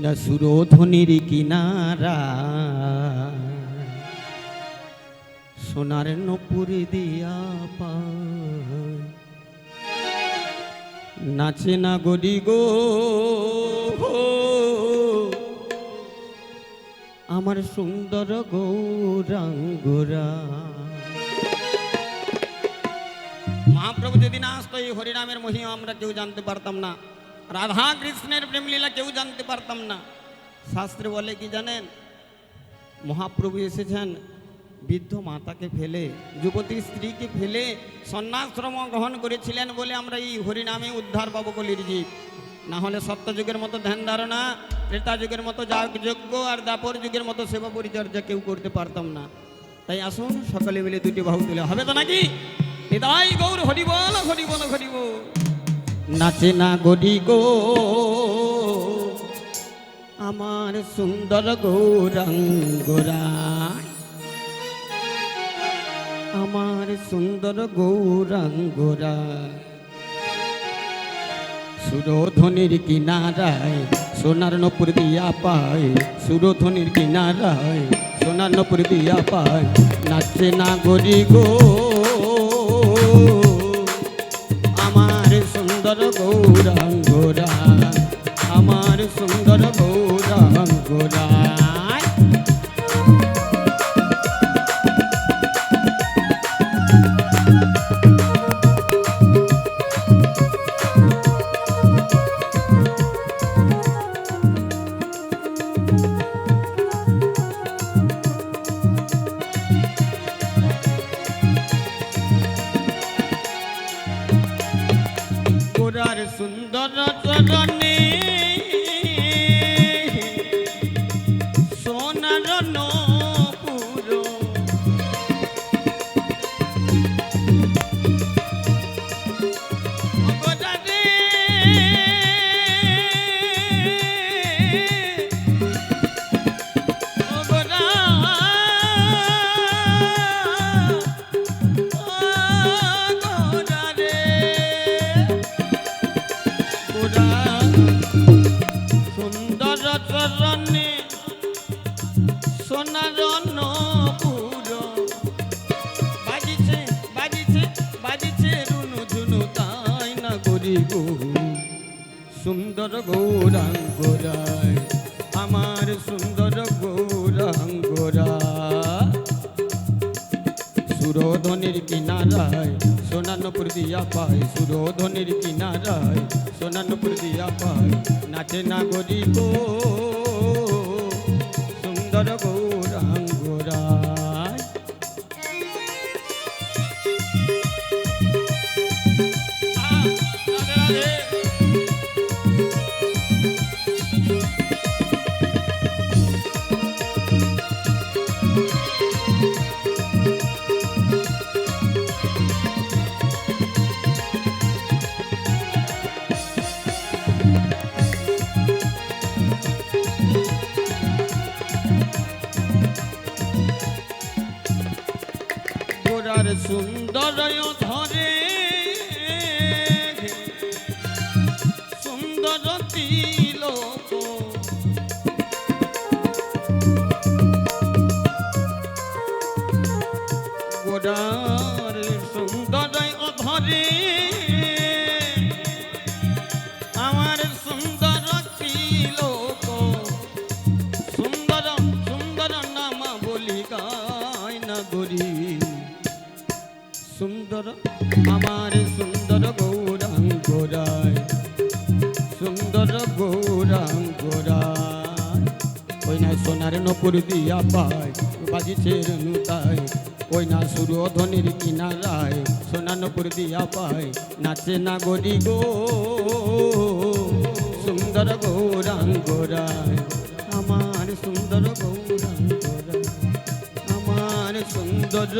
না সুরধনির কিনারা সোনার নপুর দিয়া পায় নাচে না গরি গো আমার সুন্দর গৌরাঙ্গরা। মহাপ্রভু যদি না আসতো এই হরিনামের মহিমা আমরা কেউ জানতে পারতাম না, রাধা কৃষ্ণের প্রেমলীলা কেউ জানতে পারতাম না। শাস্ত্রে বলে কি জানেন, মহাপ্রভু এসেছেন বৃদ্ধ মাতাকে ফেলে, যুবতী স্ত্রীকে ফেলে সন্ন্যাশ্রম গ্রহণ করেছিলেন বলে আমরা এই হরিনামে উদ্ধার পাবো কলির জীব। না হলে সত্যযুগের মতো ধ্যান ধারণা, ত্রেতা যুগের মতো যাগযজ্ঞ আর দাপর যুগের মতো সেবা পরিচর্যা কেউ করতে পারতাম না। তাই আসুন সকলে মিলে দুটি বাহু তুলে, হবে তো নাকি? হৃদয় গৌর হরি বল হরি বল হরি বল। নাচে না গরি গো আমার সুন্দর গৌরাঙ্গরা, আমার সুন্দর গৌরাঙ্গরা। সুরধনির কিনারায় সোনার নপুর দিয়া পায়, সুরধনির কিনারায় সোনার নপুর দিয়া পায় নাচে না গরি গো আমার সুন্দর গৌরাঙ্গরা, আমার সুন্দর গৌরাঙ্গরা। গোরার সুন্দর চরণে সোনার নপুর, গোরারে গোরা সুন্দর চরণে সোনার নপুর, বাজিছে বাজিছে বাজিছে রুনু ঝুনু তাই না গরি গো সুন্দর গৌরাঙ্গরায়, আমার সুন্দর গৌরাঙ্গরা। সুরধনির কিনারায় সোনার নপুর দিয়া পায়, সুরধনির কিনারায় সোনার নপুর দিয়া পায় নাচে না গরি গো সুন্দর গৌরাঙ্গরা। গোরার সুন্দর ধরে সুন্দর তিলক, গোরার সুন্দর ধরে আমার সুন্দর তিলক, সুন্দর সুন্দর নাম বলি গায় না গরি সুন্দর আমার সুন্দর গৌরাঙ্গরায়, সুন্দর গৌরাঙ্গরায়। ওই না সোনার নপুর দিয়া পায় বাজিছে রেণুতায়, ওই না সুরধনির কিনারায় সোনার নপুর দিয়া পায় নাচে না গরি গো সুন্দর গৌরাঙ্গরায়, আমার সুন্দর গৌরাঙ্গরায়, আমার সুন্দর